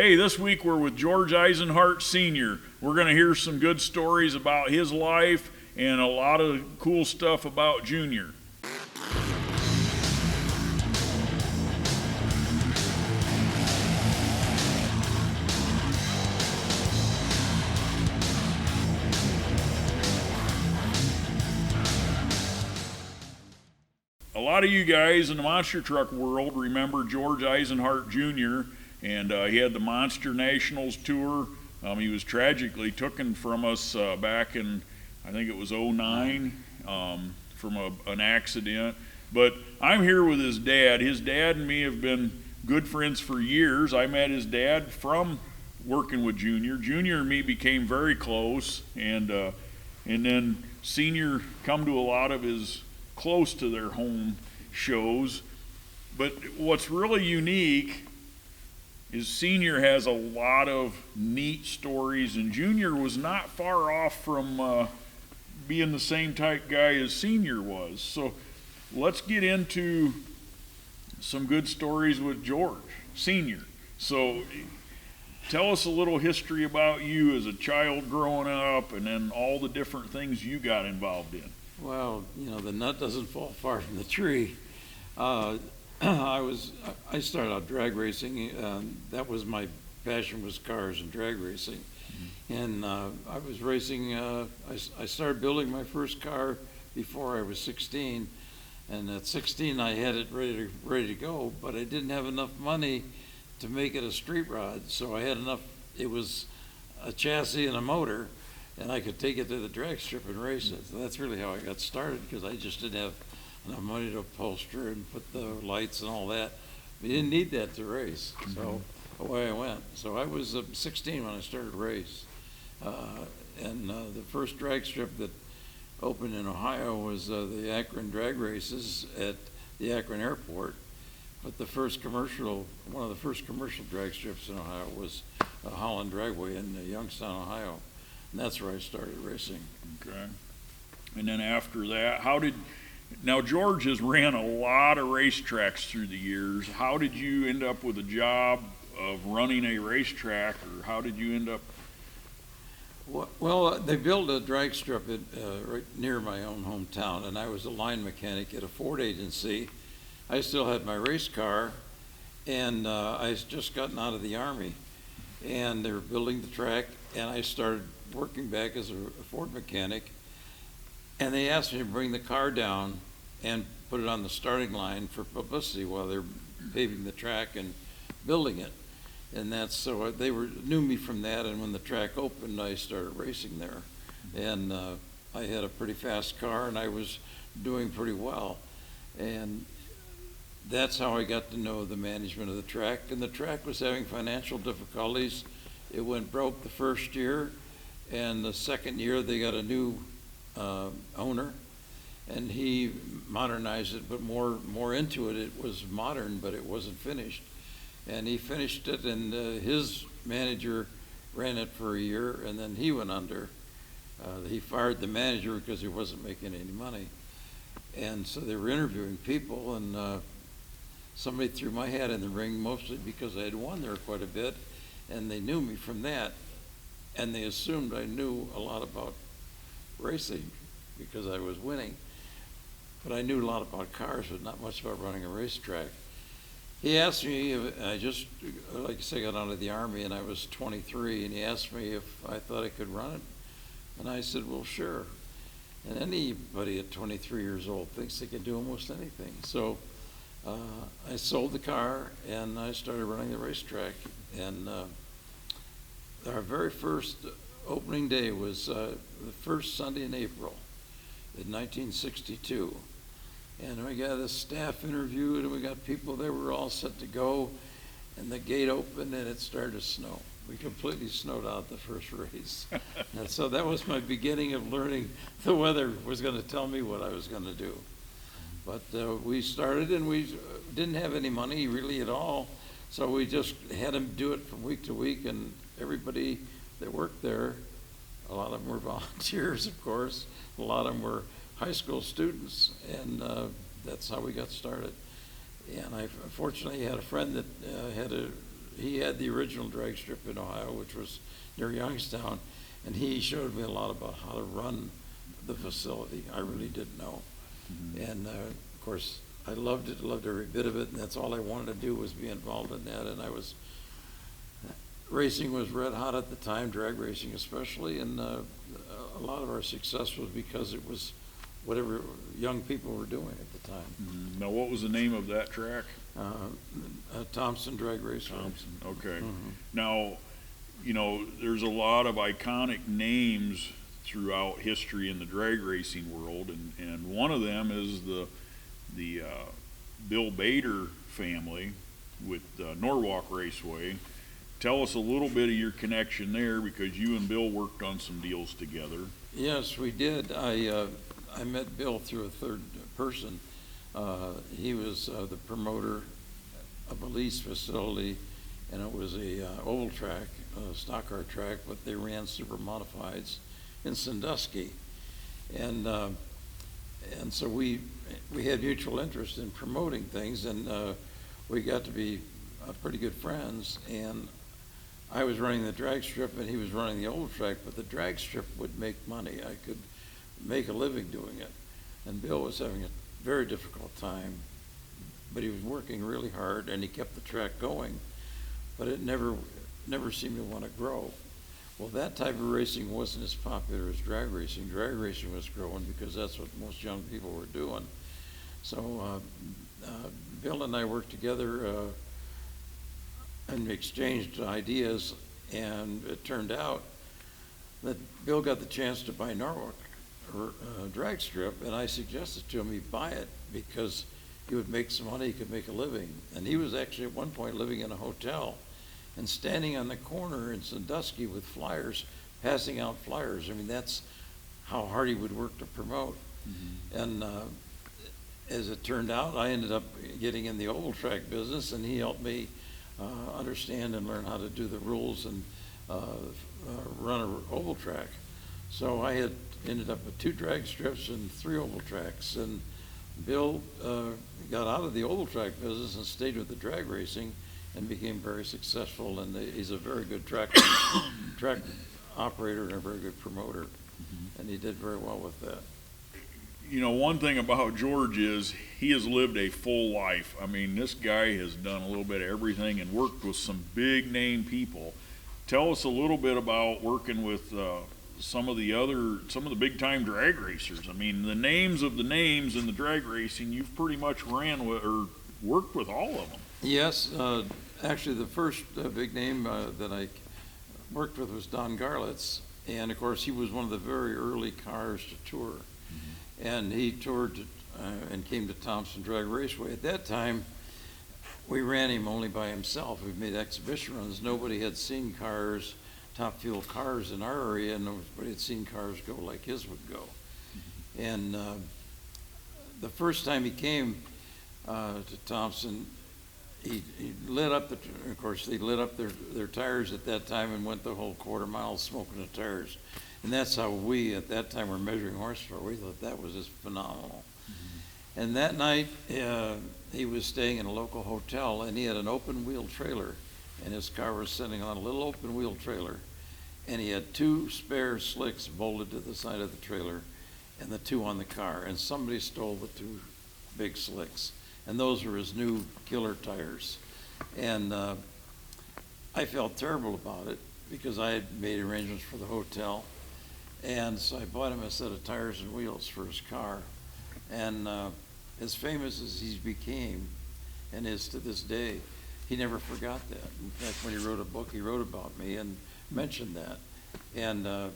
Hey, this week we're with George Eisenhart Sr. We're going to hear some good stories about his life and a lot of cool stuff about Junior. A lot of you guys in the monster truck world remember George Eisenhart Jr., and he had the Monster Nationals tour. He was tragically taken from us back in, I think it was '09, from an accident. But I'm here with his dad. His dad and me have been good friends for years. I met his dad from working with Junior. Junior and me became very close, and then Senior come to a lot of his close to their home shows. But what's really unique is Senior has a lot of neat stories, and Junior was not far off from being the same type guy as Senior was. So let's get into some good stories with George Senior. So tell us a little history about you as a child growing up, and then all the different things you got involved in. Well, you know, the nut doesn't fall far from the tree. I started out drag racing. That was my passion, was cars and drag racing. And I was racing. I started building my first car before I was 16. And at 16, I had it ready to go, but I didn't have enough money to make it a street rod. So I had enough. It was a chassis and a motor, and I could take it to the drag strip and race it. So that's really how I got started, because I just didn't have enough money to upholster and put the lights and all that. We didn't need that to race, so away I went. So I was 16 when I started to race. The first drag strip that opened in Ohio was the Akron drag races at the Akron airport. But one of the first commercial drag strips in Ohio was Holland Dragway in Youngstown, Ohio. And that's where I started racing. Okay. And then after that, now George has ran a lot of racetracks through the years. How did you end up with a job of running a racetrack, or how did you end up? Well, they built a drag strip right near my own hometown, and I was a line mechanic at a Ford agency. I still had my race car, and I had just gotten out of the Army, and they were building the track, and I started working back as a Ford mechanic, and they asked me to bring the car down and put it on the starting line for publicity while they're paving the track and building it. And that's so they knew me from that, and when the track opened, I started racing there. And I had a pretty fast car, and I was doing pretty well. And that's how I got to know the management of the track. And the track was having financial difficulties. It went broke the first year, and the second year they got a new owner, and he modernized it, but more into it. It was modern, but it wasn't finished. And he finished it, and his manager ran it for a year, and then he went under. He fired the manager because he wasn't making any money. And so they were interviewing people, and somebody threw my hat in the ring, mostly because I had won there quite a bit, and they knew me from that. And they assumed I knew a lot about racing because I was winning. But I knew a lot about cars, but not much about running a racetrack. He asked me, I just, like I say, got out of the Army, and I was 23, and he asked me if I thought I could run it. And I said, well, sure. And anybody at 23 years old thinks they can do almost anything. So I sold the car, and I started running the racetrack. And our very first opening day was the first Sunday in April in 1962. And we got a staff interviewed, and we got people that were all set to go, and the gate opened, and it started to snow. We completely snowed out the first race. And so that was my beginning of learning the weather was going to tell me what I was going to do. But we started, and we didn't have any money really at all, so we just had them do it from week to week, and everybody that worked there, a lot of them were volunteers, of course, a lot of them were high school students, and that's how we got started. And I fortunately had a friend that he had the original drag strip in Ohio, which was near Youngstown, and he showed me a lot about how to run the facility. I really didn't know. And of course, I loved it, loved every bit of it, and that's all I wanted to do was be involved in that. And racing was red hot at the time, drag racing especially, and a lot of our success was because it was whatever young people were doing at the time. Now, what was the name of that track? Thompson Drag Raceway. Thompson, okay. Now, you know, there's a lot of iconic names throughout history in the drag racing world, and one of them is the Bill Bader family with Norwalk Raceway. Tell us a little bit of your connection there, because you and Bill worked on some deals together. Yes, we did. I met Bill through a third person. He was the promoter of a lease facility, and it was a oval track, stock car track, but they ran super modifieds in Sandusky, and so we had mutual interest in promoting things, and we got to be pretty good friends. And I was running the drag strip, and he was running the oval track, but the drag strip would make money. I could make a living doing it, and Bill was having a very difficult time, but he was working really hard, and he kept the track going, but it never seemed to want to grow. Well, that type of racing wasn't as popular as drag racing. Drag racing was growing because that's what most young people were doing. So Bill and I worked together and exchanged ideas, and it turned out that Bill got the chance to buy Norwalk drag strip, and I suggested to him he buy it because he would make some money, he could make a living. And he was actually at one point living in a hotel and standing on the corner in Sandusky with flyers, passing out flyers. I mean, that's how hard he would work to promote. And as it turned out, I ended up getting in the oval track business, and he helped me understand and learn how to do the rules and run an oval track. So I had ended up with 2 drag strips and 3 oval tracks. And Bill got out of the oval track business and stayed with the drag racing and became very successful. And he's a very good track operator and a very good promoter. And he did very well with that. You know, one thing about George is he has lived a full life. I mean, this guy has done a little bit of everything and worked with some big name people. Tell us a little bit about working with some of the big time drag racers. I mean, the names in the drag racing, you've pretty much ran with or worked with all of them. Yes, actually the first big name that I worked with was Don Garfield, and of course he was one of the very early cars to tour. And he toured and came to Thompson Drag Raceway. At that time, we ran him only by himself. We made exhibition runs. Nobody had seen cars, top fuel cars in our area, and nobody had seen cars go like his would go. And the first time he came to Thompson, he lit up of course, they lit up their tires at that time and went the whole quarter mile smoking the tires. And that's how we, at that time, were measuring horsepower. We thought that was just phenomenal. And that night, he was staying in a local hotel, and he had an open-wheel trailer, and his car was sitting on a little open-wheel trailer, and he had 2 spare slicks bolted to the side of the trailer, and the 2 on the car, and somebody stole the 2 big slicks, and those were his new killer tires. And I felt terrible about it because I had made arrangements for the hotel. And so I bought him a set of tires and wheels for his car. And as famous as he became, and is to this day, he never forgot that. In fact, when he wrote a book, he wrote about me and mentioned that. And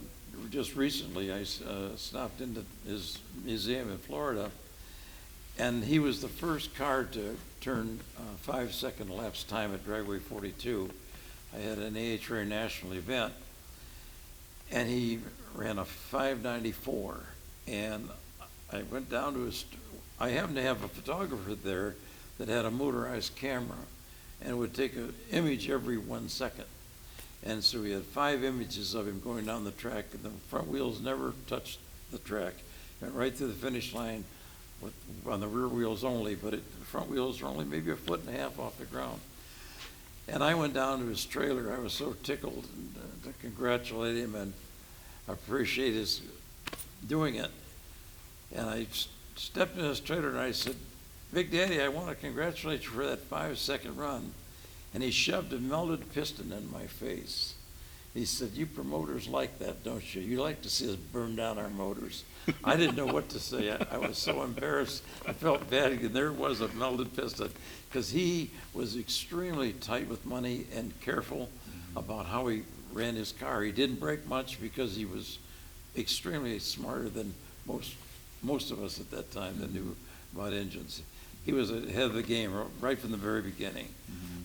just recently, I stopped into his museum in Florida, and he was the first car to turn 5-second elapsed time at Dragway 42. I had an AHRA national event, and he ran a 594, and I went down to his, I happened to have a photographer there that had a motorized camera, and it would take an image every 1 second. And so we had 5 images of him going down the track, and the front wheels never touched the track. Went right through the finish line on the rear wheels only, but the front wheels were only maybe 1.5 feet off the ground. And I went down to his trailer. I was so tickled to congratulate him and appreciate his doing it. And I stepped in his trailer and I said, "Big Daddy, I want to congratulate you for that 5-second run." And he shoved a melted piston in my face. He said, "You promoters like that, don't you? You like to see us burn down our motors." I didn't know what to say. I was so embarrassed. I felt bad. And there was a melted piston, because he was extremely tight with money and careful about how he ran his car. He didn't brake much because he was extremely smarter than most of us at that time that knew about engines. He was ahead of the game right from the very beginning.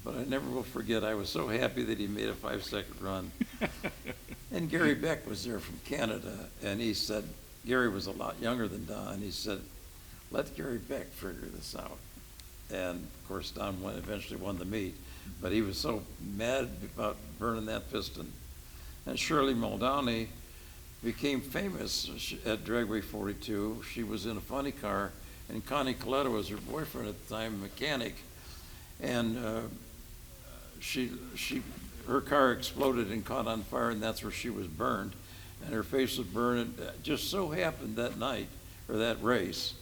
But I never will forget, I was so happy that he made a 5-second run. And Gary Beck was there from Canada, and he said, Gary was a lot younger than Don, he said, "Let Gary Beck figure this out." And of course, Don eventually won the meet, but he was so mad about burning that piston. And Shirley Muldowney became famous at Dragway 42. She was in a funny car, and Connie Coletta was her boyfriend at the time, a mechanic. And her car exploded and caught on fire, and that's where she was burned. And her face was burned. It just so happened that night, or that race,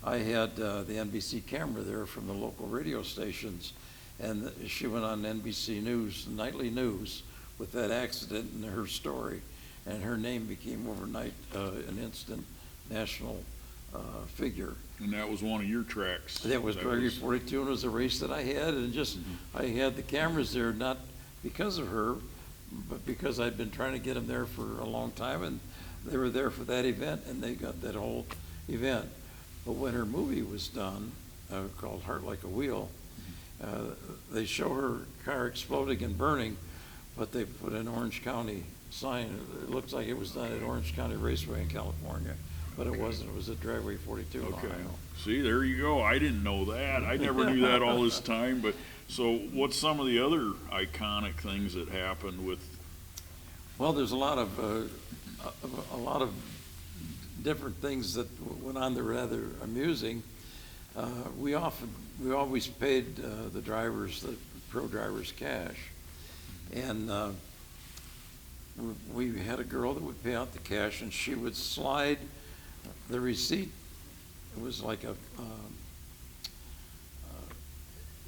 I had the NBC camera there from the local radio stations, and she went on NBC News, nightly news, with that accident and her story. And her name became overnight an instant national figure. And that was one of your tracks. That was Dragway 42, and it was a race that I had, and just I had the cameras there not because of her, but because I'd been trying to get them there for a long time, and they were there for that event, and they got that whole event. But when her movie was done, called Heart Like a Wheel, they show her car exploding and burning, but they put an Orange County sign. It looks like it was done at Orange County Raceway in California, but it wasn't. It was at Dragway 42 in Okay. Ohio. See, there you go. I didn't know that. I never knew that all this time. But so, what's some of the other iconic things that happened with? Well, there's a lot of different things that went on that were rather amusing. We always paid the drivers, the pro drivers, cash, and we had a girl that would pay out the cash, and she would slide the receipt. It was like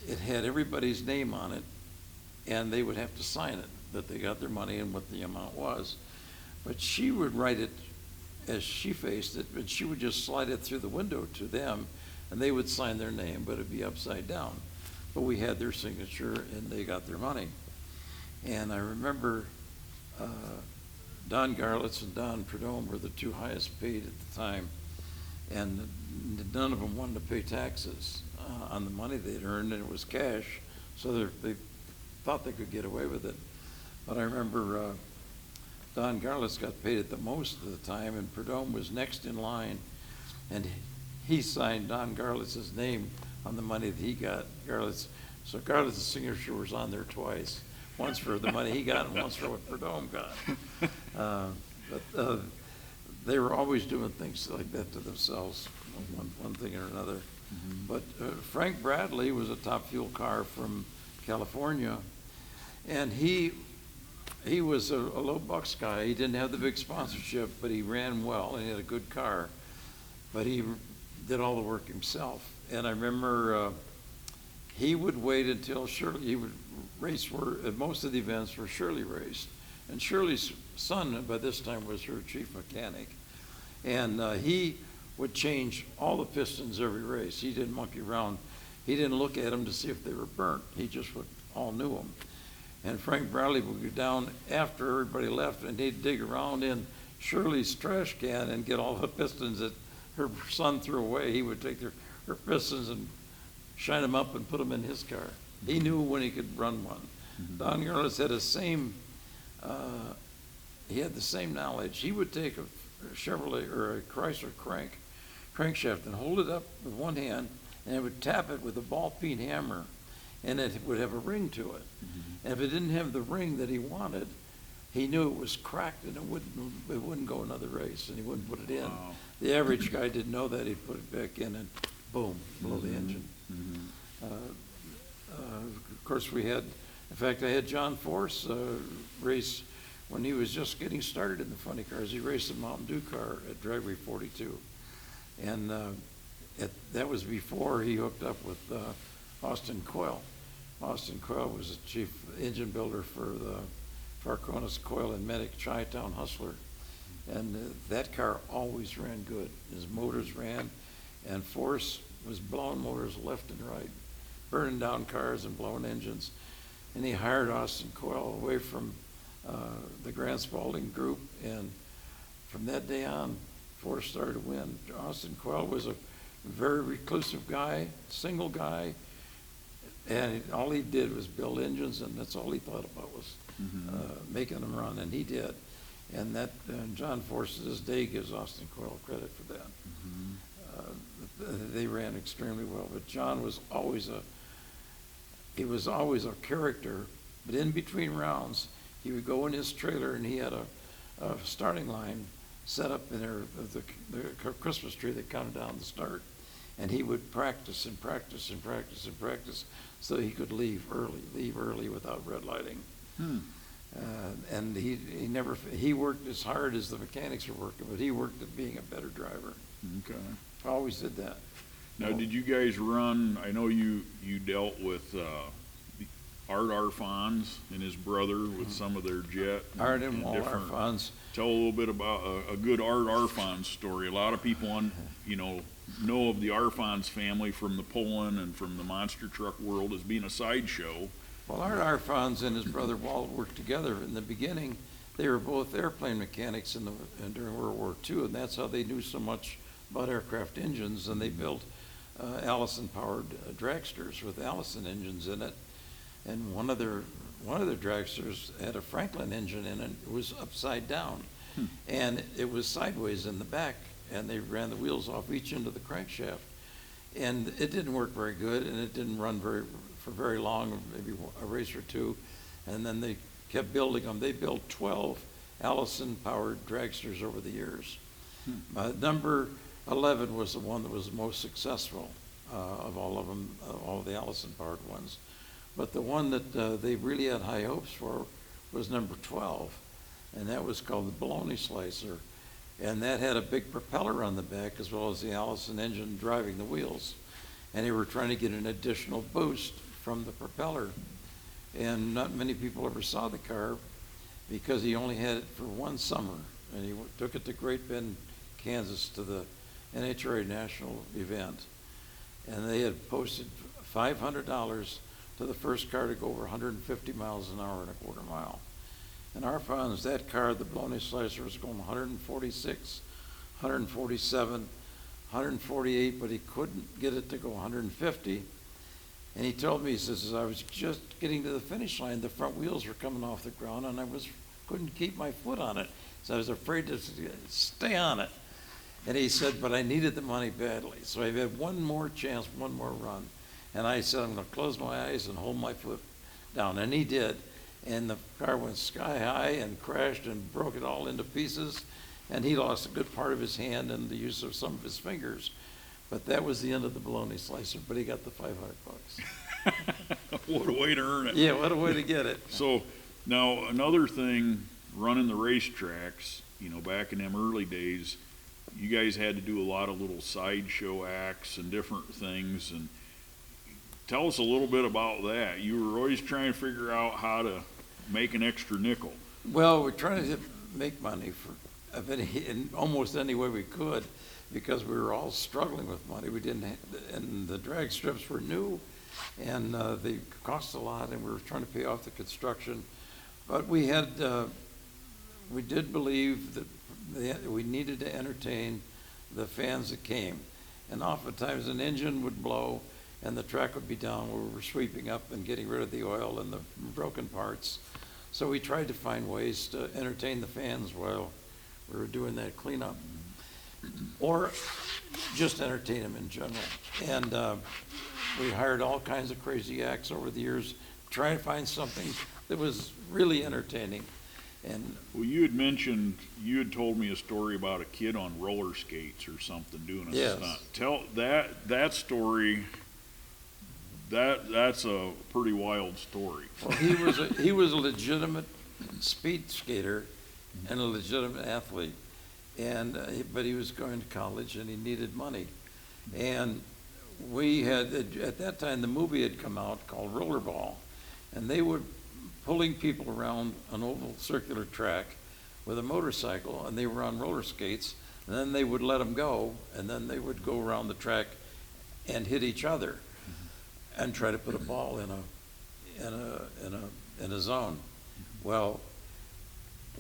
it had everybody's name on it, and they would have to sign it, that they got their money and what the amount was. But she would write it as she faced it, and she would just slide it through the window to them, and they would sign their name, but it'd be upside down. But we had their signature, and they got their money. And I remember Don Garlitz and Don Prudhomme were the two highest paid at the time, and none of them wanted to pay taxes on the money they'd earned, and it was cash, so they thought they could get away with it. But I remember Don Garlitz got paid it the most of the time, and Prudhomme was next in line, and he signed Don Garlitz's name on the money that he got. So Garlitz's signature was on there twice, once for the money he got and once for what Prudhomme got. But they were always doing things like that to themselves, one thing or another. But Frank Bradley was a Top Fuel car from California, and he was a low bucks guy. He didn't have the big sponsorship, but he ran well and he had a good car. But he did all the work himself. And I remember he would wait until he would race at most of the events where Shirley raced. And Shirley's son by this time was her chief mechanic. And he would change all the pistons every race. He didn't monkey around. He didn't look at them to see if they were burnt. He just all knew them. And Frank Bradley would go down after everybody left, and he'd dig around in Shirley's trash can and get all the pistons that her son threw away. He would take her pistons and shine them up and put them in his car. He knew when he could run one. Don Garlitz had he had the same knowledge. He would take a Chevrolet or a Chrysler crankshaft and hold it up with one hand, and it would tap it with a ball-peen hammer, and it would have a ring to it. And if it didn't have the ring that he wanted, he knew it was cracked and it wouldn't go another race, and he wouldn't put it in. Wow. The average guy didn't know that. He'd put it back in and boom, blow the engine. Of course, we had In fact, I had John Force race when he was just getting started in the funny cars. He raced a Mountain Dew car at Dragway 42. And that was before he hooked up with Austin Coyle. Austin Coyle was the chief engine builder for the Farconis Coyle and Medic Chi-Town Hustler. And that car always ran good. His motors ran, and Force was blowing motors left and right, burning down cars and blowing engines. And he hired Austin Coyle away from the Grant Spalding group, and from that day on, Force started to win. Austin Coyle was a very reclusive guy, single guy, and all he did was build engines, and that's all he thought about was making them run, and he did. And that John Force to this day gives Austin Coyle credit for that. They ran extremely well, but John was always a character. But in between rounds, he would go in his trailer, and he had a starting line set up in there of the Christmas tree that counted down the start, and he would practice and practice and practice and practice so he could leave early without red lighting. And he worked as hard as the mechanics were working, but he worked at being a better driver. Okay. Always did that. Now, did you guys run, I know you dealt with Art Arfans and his brother with some of their jet. Art and Walt Arfans. Tell a little bit about a good Art Arfans story. A lot of people know of the Arfans family from the Poland and from the monster truck world as being a sideshow. Well, Art Arfans and his brother Walt worked together. In the beginning, they were both airplane mechanics during World War II, and that's how they knew so much about aircraft engines, and they built Allison-powered dragsters with Allison engines in it. And one of their dragsters had a Franklin engine in it. It was upside down, and it was sideways in the back, and they ran the wheels off each end of the crankshaft. And it didn't work very good, and it didn't run for very long, maybe a race or two. And then they kept building them. They built 12 Allison-powered dragsters over the years. Number 11 was the one that was most successful of all of them, all the Allison-powered ones. But the one that they really had high hopes for was number 12, and that was called the Bologna Slicer. And that had a big propeller on the back as well as the Allison engine driving the wheels. And they were trying to get an additional boost from the propeller. And not many people ever saw the car because he only had it for one summer. And he took it to Great Bend, Kansas to the NHRA National event. And they had posted $500 to the first car to go over 150 miles an hour in a quarter mile. And Arfans, that car, the Bologna Slicer, was going 146, 147, 148, but he couldn't get it to go 150. And he told me, he says, I was just getting to the finish line, the front wheels were coming off the ground, and I couldn't keep my foot on it. So I was afraid to stay on it. And he said, but I needed the money badly. So I had one more chance, one more run. And I said, I'm going to close my eyes and hold my foot down. And he did. And the car went sky high and crashed and broke it all into pieces. And he lost a good part of his hand and the use of some of his fingers. But that was the end of the Bologna Slicer, but he got the $500. What a way to earn it. Yeah, what a way to get it. So now another thing, running the racetracks, back in them early days, you guys had to do a lot of little sideshow acts and different things. And tell us a little bit about that. You were always trying to figure out how to make an extra nickel. Well, we're trying to make money in almost any way we could because we were all struggling with money. We didn't, and the drag strips were new, and they cost a lot, and we were trying to pay off the construction. But we did believe that we needed to entertain the fans that came, and oftentimes an engine would blow and the track would be down where we were sweeping up and getting rid of the oil and the broken parts. So we tried to find ways to entertain the fans while we were doing that cleanup, or just entertain them in general. And we hired all kinds of crazy acts over the years, trying to find something that was really entertaining. And well, you had told me a story about a kid on roller skates or something doing a stunt. Tell that story. That's a pretty wild story. Well, he was a legitimate speed skater and a legitimate athlete, and but he was going to college and he needed money, and we had at that time the movie had come out called Rollerball, and they were pulling people around an oval circular track with a motorcycle, and they were on roller skates, and then they would let them go, and then they would go around the track and hit each other and try to put a ball in a zone. Well,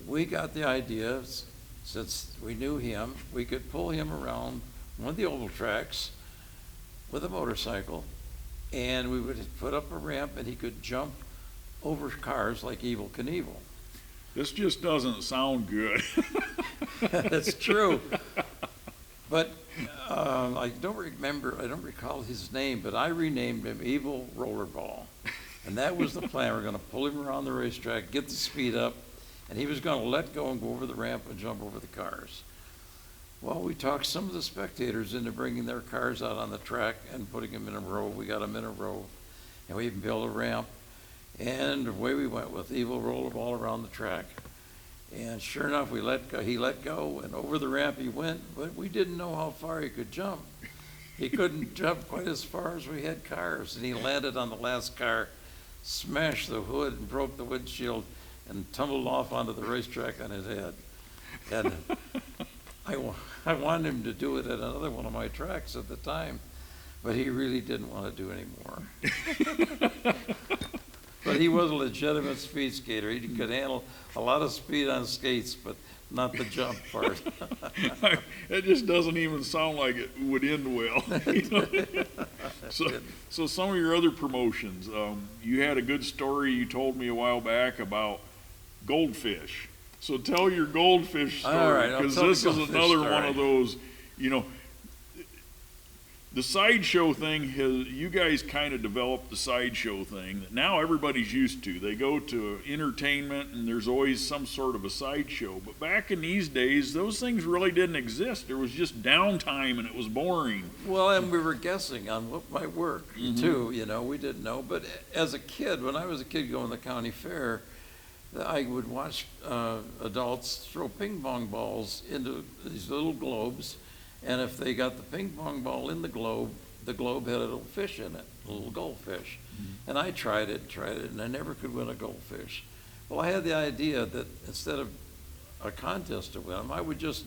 we got the idea, since we knew him, we could pull him around one of the oval tracks with a motorcycle, and we would put up a ramp and he could jump over cars like Evel Knievel. This just doesn't sound good. That's true. But I don't recall his name, but I renamed him Evil Rollerball. And that was the plan. We're going to pull him around the racetrack, get the speed up, and he was going to let go and go over the ramp and jump over the cars. Well, we talked some of the spectators into bringing their cars out on the track and putting them in a row. We got them in a row, and we even built a ramp. And away we went with Evil Rollerball around the track. And sure enough, he let go, and over the ramp he went, but we didn't know how far he could jump. He couldn't jump quite as far as we had cars, and he landed on the last car, smashed the hood and broke the windshield, and tumbled off onto the racetrack on his head. And I wanted him to do it at another one of my tracks at the time, but he really didn't want to do anymore. But he was a legitimate speed skater. He could handle a lot of speed on skates, but not the jump part. It just doesn't even sound like it would end well. So some of your other promotions, you had a good story you told me a while back about goldfish. So tell your goldfish story, because this is another one of those, the sideshow thing, you guys kind of developed the sideshow thing that now everybody's used to. They go to entertainment and there's always some sort of a sideshow. But back in these days, those things really didn't exist. There was just downtime and it was boring. Well, and we were guessing on what might work, too. We didn't know. But as a kid, when I was a kid going to the county fair, I would watch adults throw ping pong balls into these little globes. And if they got the ping pong ball in the globe had a little fish in it, a little goldfish. And I tried it, and I never could win a goldfish. Well, I had the idea that instead of a contest to win them, I would just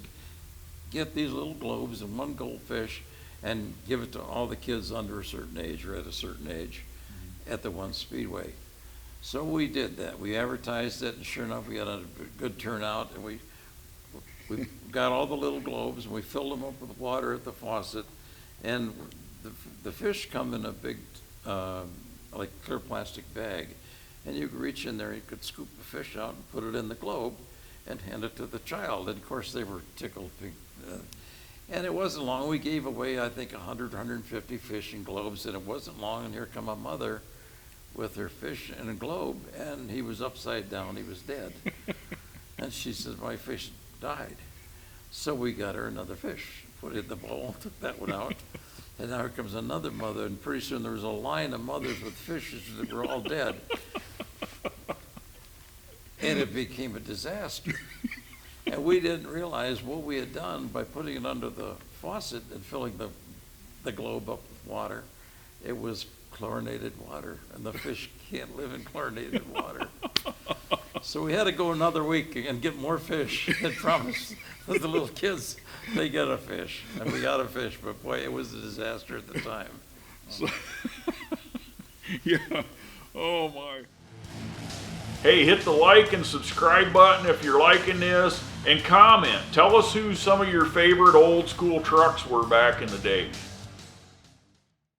get these little globes and one goldfish and give it to all the kids under a certain age or at a certain age at the one speedway. So we did that. We advertised it, and sure enough, we got a good turnout, and we got all the little globes, and we filled them up with water at the faucet, and the fish come in a big, like clear plastic bag, and you could reach in there, you could scoop the fish out and put it in the globe and hand it to the child. And of course, they were tickled. And it wasn't long. We gave away, I think, 100, 150 fish in globes, and it wasn't long, and here come a mother with her fish in a globe, and he was upside down. He was dead. And she said, my fish died. So we got her another fish, put it in the bowl, took that one out, and now here comes another mother, and pretty soon there was a line of mothers with fishes that were all dead. And it became a disaster. And we didn't realize what we had done by putting it under the faucet and filling the globe up with water. It was chlorinated water, and the fish can't live in chlorinated water. So we had to go another week and get more fish and promise the little kids they get a fish. And we got a fish, but boy, it was a disaster at the time. So, yeah. Oh, my. Hey, hit the like and subscribe button if you're liking this, and comment. Tell us who some of your favorite old school trucks were back in the day.